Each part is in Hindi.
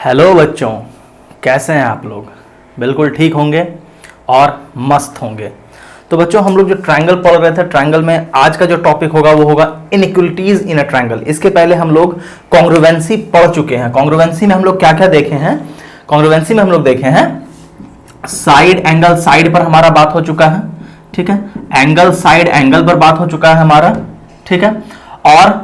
हेलो बच्चों, कैसे हैं आप लोग। बिल्कुल ठीक होंगे और मस्त होंगे। तो बच्चों, हम लोग जो ट्रायंगल पढ़ रहे थे, ट्रायंगल में आज का जो टॉपिक होगा वो होगा इनइक्वलिटीज इन अ ट्रायंगल। इसके पहले हम लोग कॉन्ग्रुवेंसी पढ़ चुके हैं। कॉन्ग्रुवेंसी में हम लोग क्या क्या देखे हैं? कॉन्ग्रुवेंसी में हम लोग देखे हैं साइड एंगल, साइड पर हमारा बात हो चुका है, ठीक है। एंगल साइड एंगल पर बात हो चुका है हमारा, ठीक है। और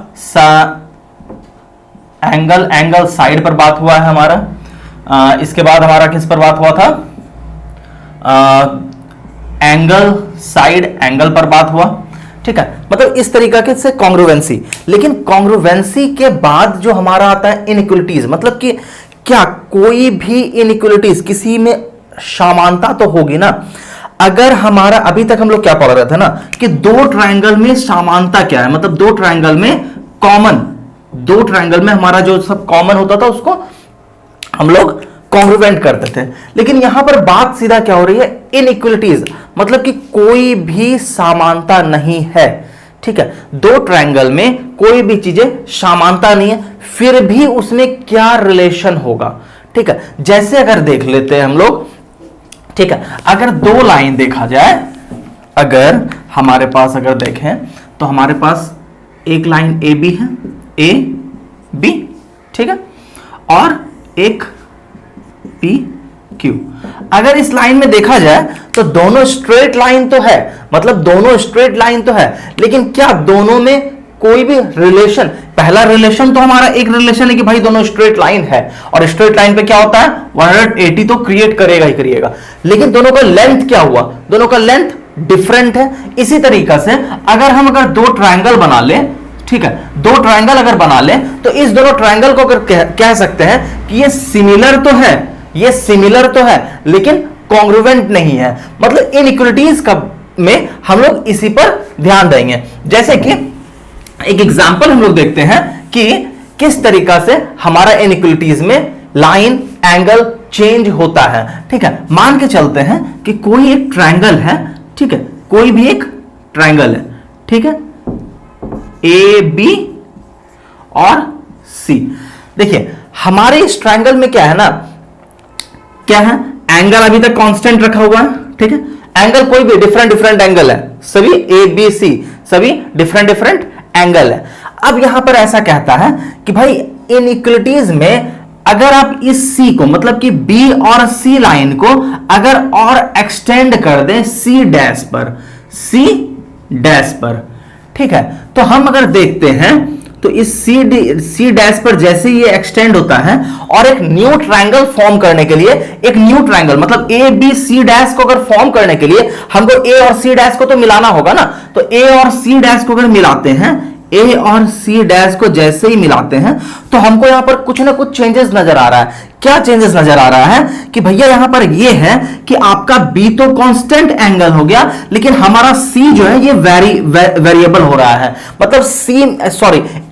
एंगल एंगल साइड पर बात हुआ है हमारा। इसके बाद हमारा किस पर बात हुआ था? एंगल साइड एंगल पर बात हुआ, ठीक है। मतलब इस तरीके से कॉन्ग्रुवेंसी। लेकिन कॉन्ग्रुवेंसी के बाद जो हमारा आता है इनइक्वलिटीज, मतलब कि क्या कोई भी इनइक्वलिटीज, किसी में समानता तो होगी ना। अगर हमारा अभी तक हम लोग क्या पढ़ रहे थे ना कि दो ट्रायंगल में समानता क्या है, मतलब दो ट्रायंगल में कॉमन, दो ट्रायंगल में हमारा जो सब कॉमन होता था उसको हम लोग कॉन्ग्रुवेंट करते थे। लेकिन यहां पर बात सीधा क्या हो रही है? इनइक्वलिटीज, मतलब कि कोई भी समानता नहीं है, ठीक है। दो ट्रायंगल में कोई भी चीजें समानता नहीं है, फिर भी उसमें क्या रिलेशन होगा, ठीक है। जैसे अगर देख लेते हैं हम लोग, ठीक है। अगर दो लाइन देखा जाए, अगर हमारे पास अगर देखें तो हमारे पास एक लाइन ए बी है, ए बी, ठीक है, और एक पी क्यू। अगर इस लाइन में देखा जाए तो दोनों स्ट्रेट लाइन तो है, मतलब दोनों स्ट्रेट लाइन तो है, लेकिन क्या दोनों में कोई भी रिलेशन? पहला रिलेशन तो हमारा एक रिलेशन है कि भाई दोनों स्ट्रेट लाइन है, और स्ट्रेट लाइन पे क्या होता है? 180 तो क्रिएट करेगा ही करेगा। लेकिन दोनों का लेंथ क्या हुआ? दोनों का लेंथ डिफरेंट है। इसी तरीके से अगर दो ट्रायंगल बना ले, ठीक है, दो ट्रायंगल अगर बना ले तो इस दोनों ट्रायंगल को अगर कह सकते हैं कि ये सिमिलर तो है, ये सिमिलर तो है, लेकिन कॉन्ग्रुवेंट नहीं है। मतलब इनइक्वलिटीज का में हम लोग इसी पर ध्यान देंगे। जैसे कि एक एग्जांपल हम लोग देखते हैं कि किस तरीका से हमारा इनइक्वलिटीज में लाइन एंगल चेंज होता है, ठीक है। मान के चलते हैं कि कोई एक ट्रायंगल है, ठीक है, कोई भी एक ट्रायंगल है, ठीक है, ए बी और सी। देखिए हमारे इस ट्रायंगल में क्या है ना, क्या है? एंगल अभी तक कांस्टेंट रखा हुआ है, ठीक है। एंगल कोई भी डिफरेंट डिफरेंट एंगल है, सभी ए बी सी सभी डिफरेंट डिफरेंट एंगल है। अब यहां पर ऐसा कहता है कि भाई इनइक्वलिटीज में अगर आप इस सी को, मतलब कि बी और सी लाइन को अगर और एक्सटेंड कर दें सी डैश पर, सी डैश पर, ठीक है, तो हम अगर देखते हैं तो इस सी डैश पर जैसे ये एक्सटेंड होता है और एक न्यू ट्रायंगल फॉर्म करने के लिए, एक न्यू ट्रायंगल मतलब ए बी सी डैश को अगर फॉर्म करने के लिए हमको ए और सी डैश को तो मिलाना होगा ना। तो ए और सी डैश को अगर मिलाते हैं, ए और सी डैश को जैसे ही मिलाते हैं तो हमको यहां पर कुछ ना कुछ चेंजेस नजर आ रहा है। क्या चेंजेस नजर आ रहा है कि भैया यहां पर ये है कि आपका बी तो कांस्टेंट एंगल हो गया, लेकिन हमारा सी जो है ये वेरिएबल हो रहा है। मतलब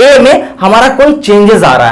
ए में हमारा कोई चेंजेस आ रहा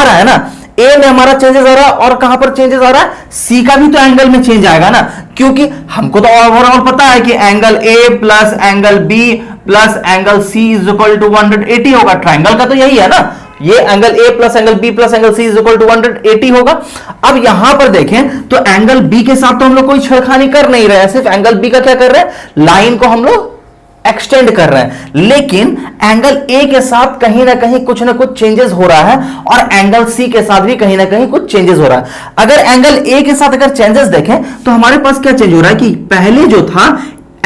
है ना। ए में हमारा चेंजेस आ रहा है और कहां पर चेंजेस आ रहा है? सी का भी तो एंगल में चेंज आएगा ना, क्योंकि हमको तो ओवरऑल पता है कि angle A plus angle B plus angle C is equal to 180 होगा। ट्रायंगल का तो यही है ना, ये angle A plus angle B plus angle C is equal to 180 होगा। अब यहां पर देखें तो एंगल बी के साथ तो हम लोग कोई छेड़खानी कर नहीं रहे हैं, सिर्फ एंगल बी का क्या कर रहे हैं? लाइन को हम लोग एक्सटेंड कर रहे हैं। लेकिन एंगल ए के साथ कहीं ना कहीं कुछ ना कुछ चेंजेस हो रहा है और एंगल सी के साथ भी कहीं ना कहीं कुछ चेंजेस हो रहा है। अगर एंगल ए के साथ अगर चेंजेस देखें तो हमारे पास क्या चेंज हो रहा है कि पहले जो था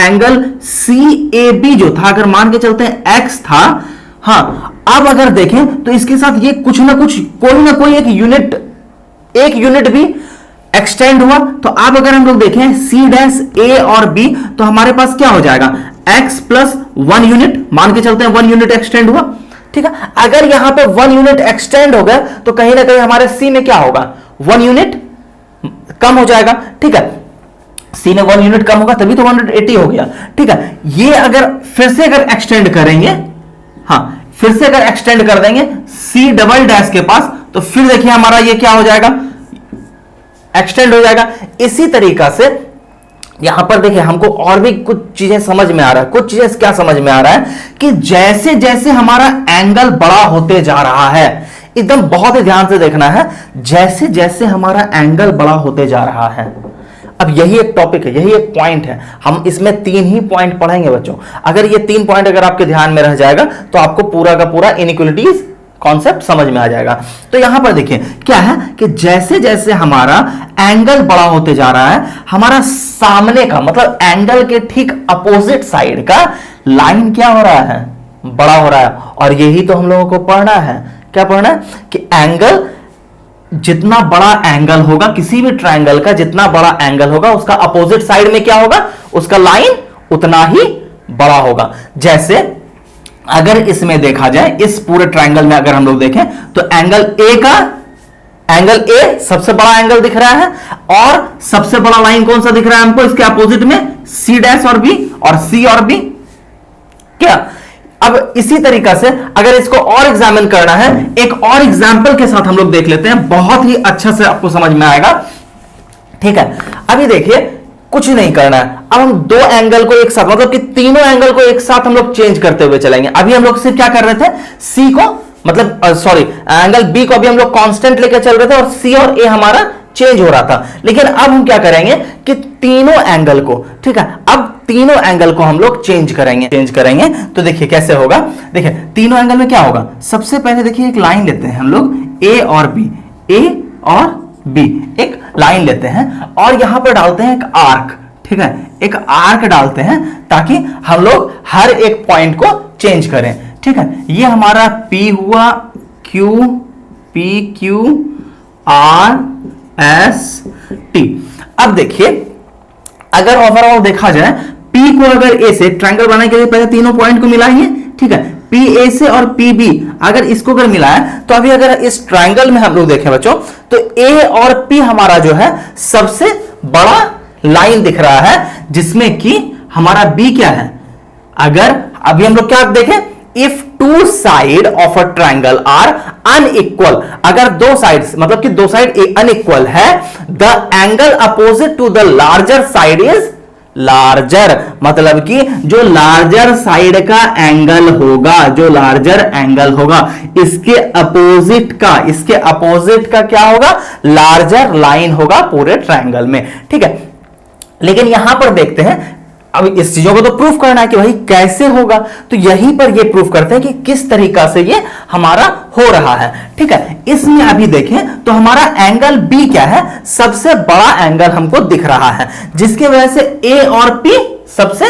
एंगल सी ए बी जो था, अगर मान के चलते हैं एक्स था, हाँ, अब अगर देखें तो इसके साथ ये कुछ ना कुछ कोई ना कोई एक यूनिट भी एक्सटेंड हुआ। तो अब अगर हम लोग देखें सी डैश ए और बी तो हमारे पास क्या हो जाएगा? x प्लस 1 यूनिट, मान के चलते हैं 1 यूनिट एक्सटेंड हुआ, ठीक है। अगर यहां पे 1 यूनिट एक्सटेंड हो गया तो कहीं ना कहीं हमारे सी में क्या होगा? 1 यूनिट कम हो जाएगा, ठीक है। सी में 1 यूनिट कम होगा तभी तो 180 हो गया, ठीक है। ये अगर फिर से अगर एक्सटेंड करेंगे, हाँ, फिर से अगर एक्सटेंड कर देंगे सी डबल डैश के पास तो फिर देखिए हमारा ये क्या हो जाएगा? एक्सटेंड हो जाएगा। इसी तरीका से यहां पर देखिए हमको और भी कुछ चीजें समझ में आ रहा है। कुछ चीजें क्या समझ में आ रहा है कि जैसे जैसे हमारा एंगल बड़ा होते जा रहा है, एकदम बहुत ही ध्यान से देखना है, जैसे जैसे हमारा एंगल बड़ा होते जा रहा है। अब यही एक टॉपिक है, यही एक पॉइंट है, हम इसमें 3 ही पॉइंट पढ़ेंगे बच्चों। अगर ये 3 पॉइंट अगर आपके ध्यान में रह जाएगा तो आपको पूरा का पूरा इनइक्वालिटीज कॉन्सेप्ट समझ में आ जाएगा। तो यहां पर देखिए क्या है कि जैसे जैसे हमारा एंगल बड़ा होते जा रहा है, हमारा सामने का मतलब एंगल के ठीक अपोजिट साइड का लाइन क्या हो रहा है, बड़ा हो रहा है। और यही तो हम लोगों को पढ़ना है, क्या पढ़ना है कि एंगल, जितना बड़ा एंगल होगा किसी भी ट्रायंगल का, जितना बड़ा एंगल होगा उसका अपोजिट साइड में क्या होगा, उसका लाइन उतना ही बड़ा होगा। जैसे अगर इसमें देखा जाए, इस पूरे ट्रायंगल में अगर हम लोग देखें तो एंगल ए सबसे बड़ा एंगल दिख रहा है, और सबसे बड़ा लाइन कौन सा दिख रहा है हमको, इसके अपोजिट में सी डैश और बी, और सी और बी क्या। अब इसी तरीका से अगर इसको और एग्जामिन करना है, एक और एग्जाम्पल के साथ हम लोग देख लेते हैं, बहुत ही अच्छा से आपको समझ में आएगा। ठीक है, अभी देखिए कुछ नहीं करना है, अब हम 2 एंगल को एक साथ, मतलब कि तीनों एंगल को एक साथ हम लोग चेंज करते हुए चलेंगे। अभी हम लोग सिर्फ क्या कर रहे थे, सी को मतलब एंगल बी को अभी हम लोग कांस्टेंट लेकर चल रहे थे, और सी और ए हमारा चेंज हो रहा था। लेकिन अब हम क्या करेंगे कि तीनों एंगल को, ठीक है, अब तीनों एंगल को हम लोग चेंज करेंगे। तो देखिए कैसे होगा, देखिए तीनों एंगल में क्या होगा, सबसे पहले देखिए एक लाइन लेते हैं हम लोग, ए और बी एक लाइन लेते हैं, और यहां पर डालते हैं एक आर्क। ठीक है, एक आर्क डालते हैं ताकि हम लोग हर एक पॉइंट को चेंज करें। ठीक है, ये हमारा P हुआ, PQ RST। अब देखिए अगर ओवरऑल देखा जाए, P को अगर A से ट्रायंगल बनाने के लिए पहले तीनों पॉइंट को मिलाएंगे। ठीक है, PA से और PB अगर इसको अगर मिलाए तो अभी अगर इस ट्रायंगल में हम लोग देखें बच्चों तो A और P हमारा जो है सबसे बड़ा लाइन दिख रहा है, जिसमें कि हमारा B क्या है। अगर अभी हम लोग क्या देखें, if two side of a triangle are unequal, अगर 2 साइड्स मतलब कि 2 साइड अनइक्वल है, the angle opposite to the larger side is larger, मतलब कि जो लार्जर साइड का एंगल होगा, इसके अपोजिट का क्या होगा, लार्जर लाइन होगा पूरे ट्रायंगल में। ठीक है, लेकिन यहां पर देखते हैं, अब इस चीजों को तो प्रूफ करना है कि भाई कैसे होगा, तो यहीं पर ये प्रूफ करते हैं कि किस तरीका से ये हमारा हो रहा है। ठीक है, इसमें अभी देखें तो हमारा एंगल B क्या है, सबसे बड़ा एंगल हमको दिख रहा है, जिसकी वजह से A और P सबसे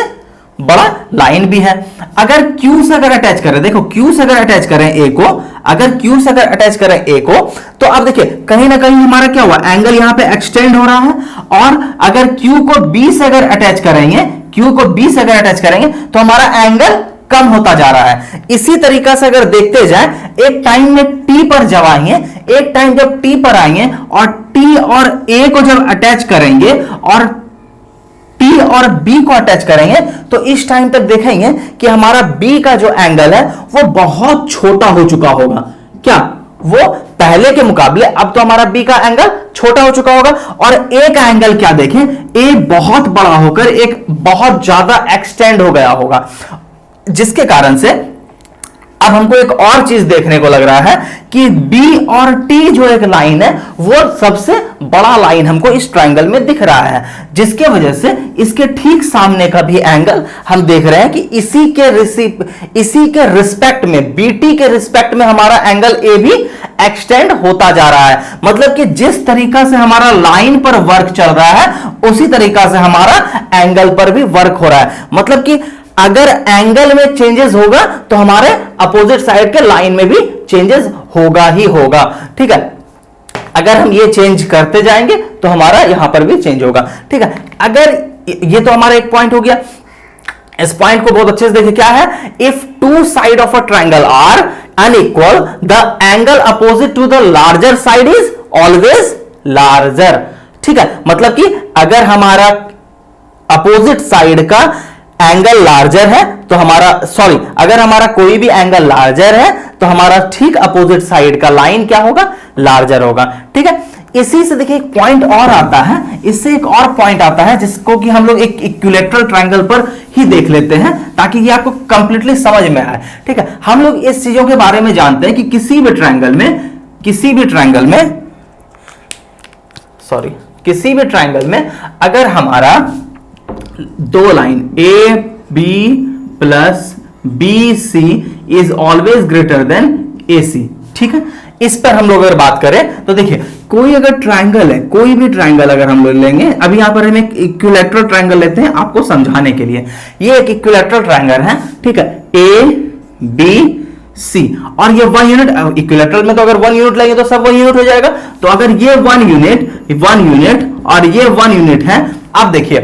बड़ा लाइन भी है। अगर Q से अगर अटैच करें, देखो Q से अगर अटैच करें A को, अगर Q से अगर अटैच करें A को, तो अब देखिए कहीं ना कहीं हमारा क्या हुआ, एंगल यहां पे एक्सटेंड हो रहा है। और अगर Q को B से अगर अटैच करेंगे, तो हमारा एंगल कम होता जा रहा है। इसी तरीका से अगर देखते जाए, एक टाइम में T पर जब आएंगे, एक टाइम जब T पर आएंगे और T और A को जब अटैच करेंगे और T और B को अटैच करेंगे, तो इस टाइम तक देखेंगे कि हमारा B का जो एंगल है वो बहुत छोटा हो चुका होगा। क्या वो पहले के मुकाबले अब तो हमारा B का एंगल छोटा हो चुका होगा, और A का एंगल क्या देखें, A बहुत बड़ा होकर एक बहुत ज्यादा एक्सटेंड हो गया होगा, जिसके कारण से अब हमको एक और चीज देखने को लग रहा है कि B और T जो एक लाइन है वो सबसे बड़ा लाइन हमको इस ट्रायंगल में दिख रहा है, जिसके वजह से इसके ठीक सामने का भी एंगल हम देख रहे हैं कि इसी के रिस्पेक्ट में, BT के रिस्पेक्ट में हमारा एंगल A भी एक्सटेंड होता जा रहा है। मतलब कि जिस तरीका से हमारा लाइन पर वर्क चल रहा है, उसी तरीका से हमारा एंगल पर भी वर्क हो रहा है। मतलब कि अगर एंगल में चेंजेस होगा तो हमारे अपोजिट साइड के लाइन में भी चेंजेस होगा ही होगा। ठीक है, अगर हम ये चेंज करते जाएंगे तो हमारा यहां पर भी चेंज होगा। ठीक है, अगर ये तो हमारा एक पॉइंट हो गया, इस पॉइंट को बहुत अच्छे से देखिए क्या है, if two side of a triangle are unequal, the angle opposite to the larger side is always larger. ठीक है, मतलब कि अगर हमारा अपोजिट साइड का एंगल लार्जर है तो अगर हमारा कोई भी एंगल लार्जर है तो हमारा ठीक अपोजिट साइड का लाइन क्या होगा, लार्जर होगा। ठीक है, इसी से देखिए एक पॉइंट और आता है, इससे एक और पॉइंट आता है जिसको कि हम लोग एक इक्विलैटरल ट्रायंगल पर ही देख लेते हैं ताकि ये आपको कंप्लीटली समझ में आए। ठीक है, हम लोग इस चीजों के बारे में जानते हैं कि किसी भी ट्रायंगल में किसी भी ट्रायंगल में, सॉरी, किसी भी ट्रायंगल में अगर हमारा दो line A B plus B C is always greater than A C, ठीक है, इस पर हम लोग अगर बात करें तो देखिए कोई अगर ट्रायंगल है, कोई भी ट्रायंगल अगर हम लोग लेंगे, अभी यहां पर हम एक इक्विलैटरल ट्रायंगल लेते हैं आपको समझाने के लिए। ये एक इक्विलैटरल ट्रायंगल है, ठीक है, ए बी सी, और ये 1 यूनिट, इक्विलैटरल में तो अगर 1 यूनिट लेंगे तो सब 1 यूनिट हो जाएगा। तो अगर ये 1 यूनिट और ये 1 यूनिट है, अब देखिए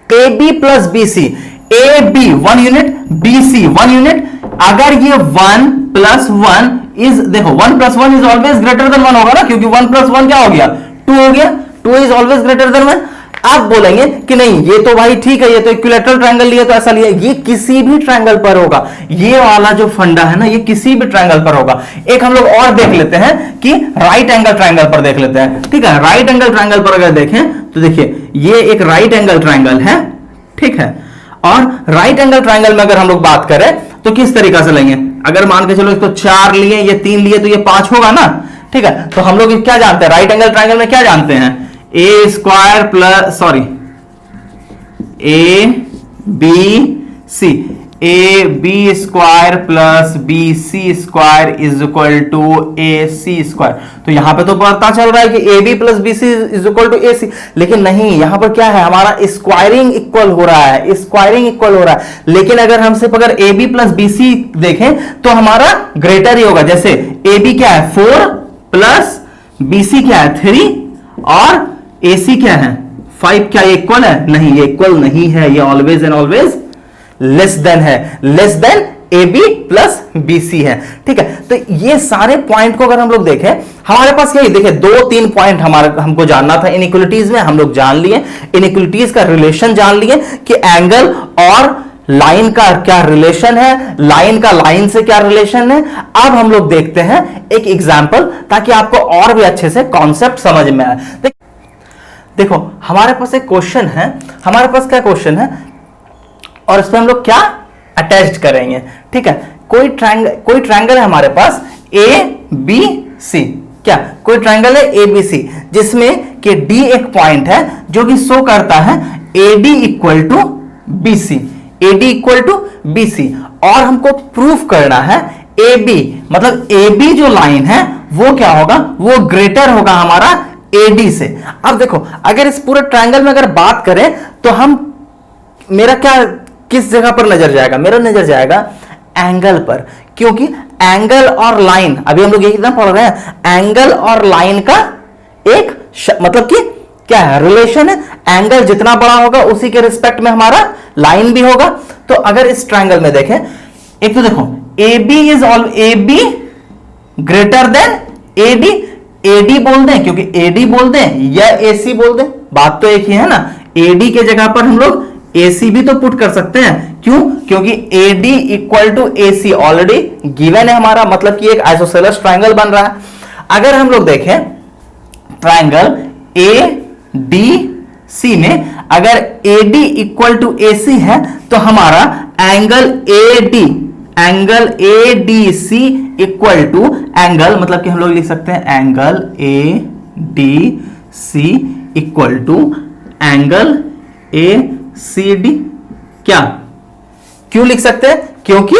A B plus B C, A B 1 unit, B C 1 unit, अगर ये 1 प्लस 1 इज, देखो 1 plus 1 is always greater than 1 होगा ना, क्योंकि 1 प्लस 1 क्या हो गया, 2 हो गया, 2 इज ऑलवेज ग्रेटर देन 1। आप बोलेंगे कि नहीं ये तो भाई ठीक है, ये तो इक्विलैटरल ट्रायंगल लिया तो ऐसा लिया, ये किसी भी ट्रायंगल पर होगा, ये वाला जो फंडा है ना ये किसी भी ट्रायंगल पर होगा। एक हम लोग और देख लेते हैं कि राइट एंगल ट्रायंगल पर देख लेते हैं, ठीक है। राइट एंगल ट्रायंगल पर अगर देखें तो देखिए ये एक राइट एंगल ट्रायंगल है, ठीक है, और राइट एंगल ट्रायंगल में अगर हम लोग बात करें तो किस तरीका से लेंगे, अगर मान के चलो इसको 4 लिए, ये 3 लिए तो ये 5 होगा ना, ठीक है। तो हम लोग क्या जानते हैं, राइट एंगल ट्रायंगल में क्या जानते हैं, A square plus, sorry, A B C, A B square plus B C square is equal to A C square. तो यहां पे तो पता चल रहा है कि A B plus B C is equal to A C, लेकिन नहीं, यहां पर क्या है, हमारा स्क्वायरिंग इक्वल हो रहा है, स्क्वायरिंग इक्वल हो रहा है। लेकिन अगर हम सिर्फ अगर A B plus B C देखें तो हमारा ग्रेटर ही होगा। जैसे ए बी क्या है 4 प्लस बी सी क्या है 3 और ए सी क्या है 5, क्या ये इक्वल है, नहीं ये इक्वल नहीं है, ये always and always less than है, less than A B plus B C है, ठीक है। तो ये सारे पॉइंट को अगर हम लोग देखें, हमारे पास यही देखिए 2-3 पॉइंट हमको जानना था इनइक्वालिटीज में, हम लोग जान लिए, इनइक्वालिटीज का रिलेशन जान लिए कि एंगल और लाइन का क्या रिलेशन है, लाइन का लाइन से क्या रिलेशन है। अब हम लोग देखते हैं एक एग्जांपल, ताकि आपको और भी अच्छे से कॉन्सेप्ट समझ में आए। देखो हमारे पास एक क्वेश्चन है, हमारे पास क्या क्वेश्चन है और इसमें हम लोग क्या अटैच्ड करेंगे, ठीक है। कोई ट्रायंगल है हमारे पास ए बी सी, क्या कोई ट्रायंगल है ए बी सी, जिसमें कि डी एक पॉइंट है जो कि शो करता है A D equal to B C, A D equal to B C, और हमको प्रूफ करना है ए बी, मतलब ए बी जो लाइन है वो क्या होगा, वो ग्रेटर होगा हमारा AD से। अब देखो अगर इस पूरे ट्रायंगल में अगर बात करें तो हम, मेरा क्या किस जगह पर नजर जाएगा, मेरा नजर जाएगा एंगल पर, क्योंकि एंगल और लाइन, अभी हम लोग यही पढ़ रहे हैं, एंगल और लाइन का एक मतलब कि क्या है, रिलेशन है। एंगल जितना बड़ा होगा उसी के रिस्पेक्ट में हमारा लाइन भी होगा। तो अगर इस ट्रायंगल में देखें, एक तो देखो AB is all AB greater than AD, AD बोल दें क्योंकि AD बोल दें या AC बोल दें, बात तो एक ही है ना। AD के जगह पर हम लोग AC भी तो पुट कर सकते हैं, क्यों, क्योंकि AD equal to AC already given है हमारा, मतलब कि एक आइसोसेलेस ट्रायंगल बन रहा है। अगर हम लोग देखें ट्रायंगल ADC में अगर AD इक्वल टू AC है तो हमारा angle ADC equal to angle, मतलब कि हम लोग लिख सकते हैं angle ADC equal to angle ACD। क्या क्यों लिख सकते हैं, क्योंकि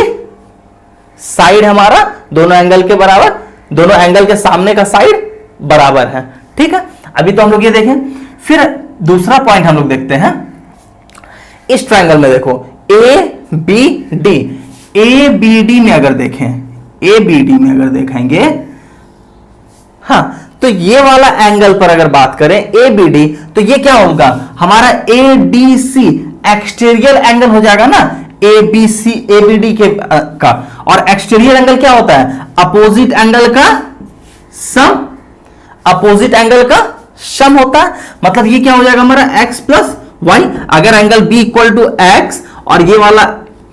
साइड हमारा दोनों एंगल के बराबर, दोनों एंगल के सामने का साइड बराबर है, ठीक है। अभी तो हम लोग ये देखें, फिर दूसरा पॉइंट हम लोग देखते हैं इस ट्रायंगल में। देखो ABD में अगर देखें, ABD में अगर देखेंगे, हाँ, तो ये वाला एंगल पर अगर बात करें ABD, तो ये क्या होगा हमारा ADC एक्सटीरियर एंगल हो जाएगा ना, ABD के का। और एक्सटीरियर एंगल क्या होता है, अपोजिट एंगल का सम, अपोजिट एंगल का सम होता है। मतलब ये क्या हो जाएगा हमारा x प्लस वाई। अगर angle B equal to x और ये वाला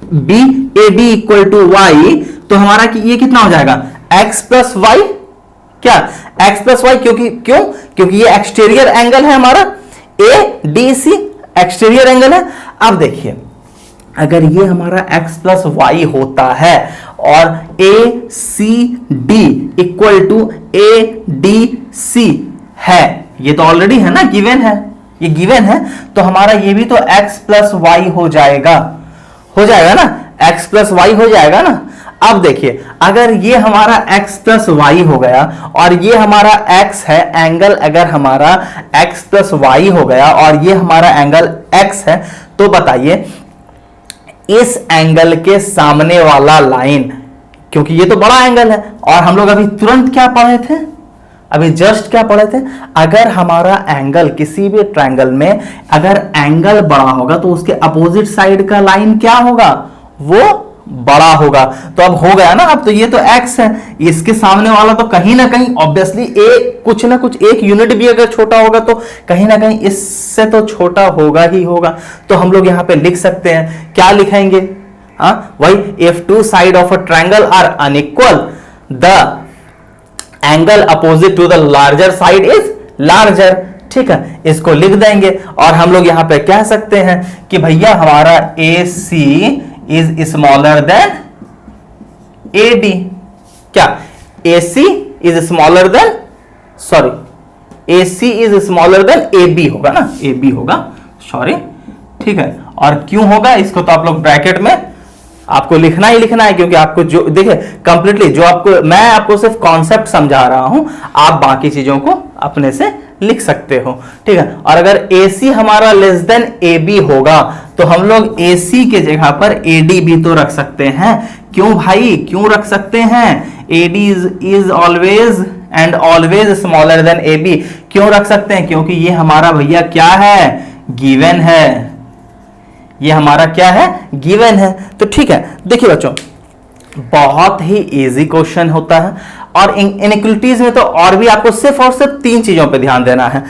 AD इक्वल टू वाई, तो हमारा ये कितना हो जाएगा x प्लस वाई, क्या x प्लस वाई, क्योंकि ये एक्सटीरियर एंगल है हमारा, ADC एक्सटीरियर एंगल है। अब देखिए अगर ये हमारा x प्लस वाई होता है और A C D equal to A D C है, ये तो ऑलरेडी है ना, गिवन है, ये गिवन है, तो हमारा ये भी तो x प्लस वाई हो जाएगा ना, x प्लस वाई हो जाएगा ना। अब देखिए अगर ये हमारा x प्लस वाई हो गया और ये हमारा x है, एंगल अगर हमारा x प्लस वाई हो गया और ये हमारा एंगल x है, तो बताइए इस एंगल के सामने वाला लाइन, क्योंकि ये तो बड़ा एंगल है, और हम लोग अभी तुरंत क्या पढ़े थे, अभी जस्ट क्या पढ़े थे, अगर हमारा एंगल किसी भी ट्रायंगल में अगर एंगल बड़ा होगा तो उसके अपोजिट साइड का लाइन क्या होगा, वो बड़ा होगा। तो अब हो गया ना, अब तो ये तो x है, इसके सामने वाला तो कहीं ना कहीं ऑब्वियसली कुछ ना कुछ एक यूनिट भी अगर छोटा होगा तो कहीं ना कहीं इससे तो छोटा होगा ही होगा। तो हम लोग यहां पे लिख सकते हैं, क्या लिखेंगे, वही if two side of a triangle are unequal the angle opposite to the larger side is larger. ठीक है, इसको लिख देंगे और हम लोग यहां पे कह सकते हैं कि भैया हमारा A C is smaller than A D. क्या A C is smaller than, sorry A C is smaller than A B होगा ना, ए बी होगा, सॉरी। ठीक है, और क्यों होगा इसको तो आप लोग ब्रैकेट में आपको लिखना ही लिखना है, क्योंकि आपको जो देखिए कंप्लीटली जो आपको मैं आपको सिर्फ कॉन्सेप्ट समझा रहा हूं, आप बाकी चीजों को अपने से लिख सकते हो। ठीक है, और अगर AC हमारा लेस देन AB होगा तो हम लोग AC के जगह पर AD भी तो रख सकते हैं। क्यों भाई, क्यों रख सकते हैं, AD is always and always smaller than AB। क्यों रख सकते हैं, क्योंकि ये हमारा भैया क्या है, गिवन है, ये हमारा क्या है, गिवन है। तो ठीक है, देखिए बच्चों बहुत ही इजी क्वेश्चन होता है, और इनइक्वलिटीज में तो और भी आपको सिर्फ और सिर्फ तीन चीजों पे ध्यान देना है।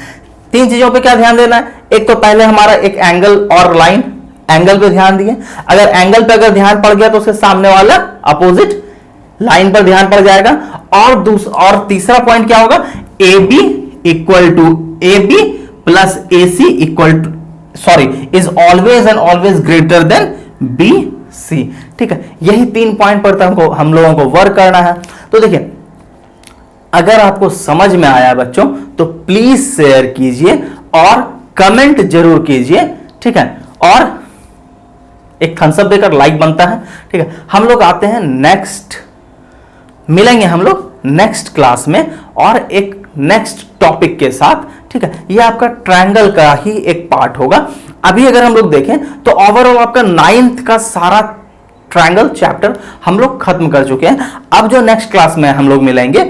तीन चीजों पे क्या ध्यान देना है, एक तो पहले हमारा एक एंगल और लाइन, एंगल पे ध्यान दिए, अगर एंगल पे अगर ध्यान पड़ गया तो उसके सामने वाला अपोजिट लाइन पर ध्यान पड़ जाएगा। और तीसरा पॉइंट क्या होगा, A B equal to A B plus A C equal to is always and always greater than B C. ठीक है, यही तीन पॉइंट पर हम लोगों को वर्क करना है। तो देखिए अगर आपको समझ में आया बच्चों तो प्लीज शेयर कीजिए और कमेंट जरूर कीजिए। ठीक है, और एक थम्स अप देकर लाइक बनता है। ठीक है, हम लोग आते हैं नेक्स्ट, मिलेंगे हम लोग नेक्स्ट क्लास में और एक नेक्स्ट टॉपिक के साथ। ठीक है, ये आपका ट्रायंगल का ही एक पार्ट होगा। अभी अगर हम लोग देखें तो ओवरऑल आपका 9th का सारा ट्रायंगल चैप्टर हम लोग खत्म कर चुके हैं। अब जो नेक्स्ट क्लास में हम लोग मिलेंगे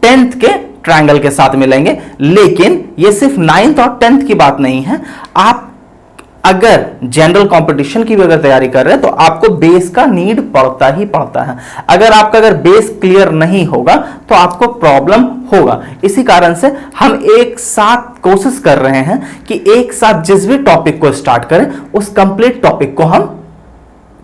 10th के ट्रायंगल के साथ मिलेंगे। लेकिन ये सिर्फ 9th और 10th की बात नहीं है, आप अगर जनरल कंपटीशन की भी अगर तैयारी कर रहे हैं तो आपको बेस का नीड पड़ता ही पड़ता है। अगर बेस क्लियर नहीं होगा तो आपको प्रॉब्लम होगा। इसी कारण से हम एक साथ कोशिश कर रहे हैं कि एक साथ जिस भी टॉपिक को स्टार्ट करें उस कंप्लीट टॉपिक को हम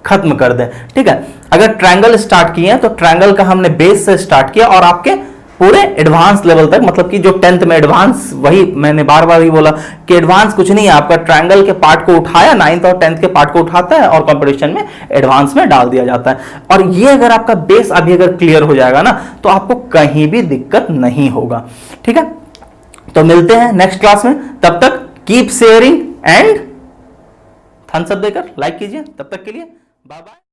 खत्म कर दें। ठीक है, अगर ट्रायंगल स्टार्ट किए हैं तो ट्रायंगल का हमने बेस से स्टार्ट किया और आपके पूरे एडवांस लेवल तक, मतलब कि जो 10th में एडवांस, वही मैंने बार बार ही बोला कि एडवांस कुछ नहीं है, आपका ट्रायंगल के पार्ट को उठाया, 9th और 10th के पार्ट को उठाता है और कंपटीशन में एडवांस में डाल दिया जाता है। और ये अगर आपका बेस अभी अगर क्लियर हो जाएगा ना तो आपको कहीं भी दिक्कत नहीं होगा। ठीक है, तो मिलते हैं नेक्स्ट क्लास में, तब तक keep sharing and thumbs up देकर लाइक कीजिए। तब तक के लिए बाय बाय।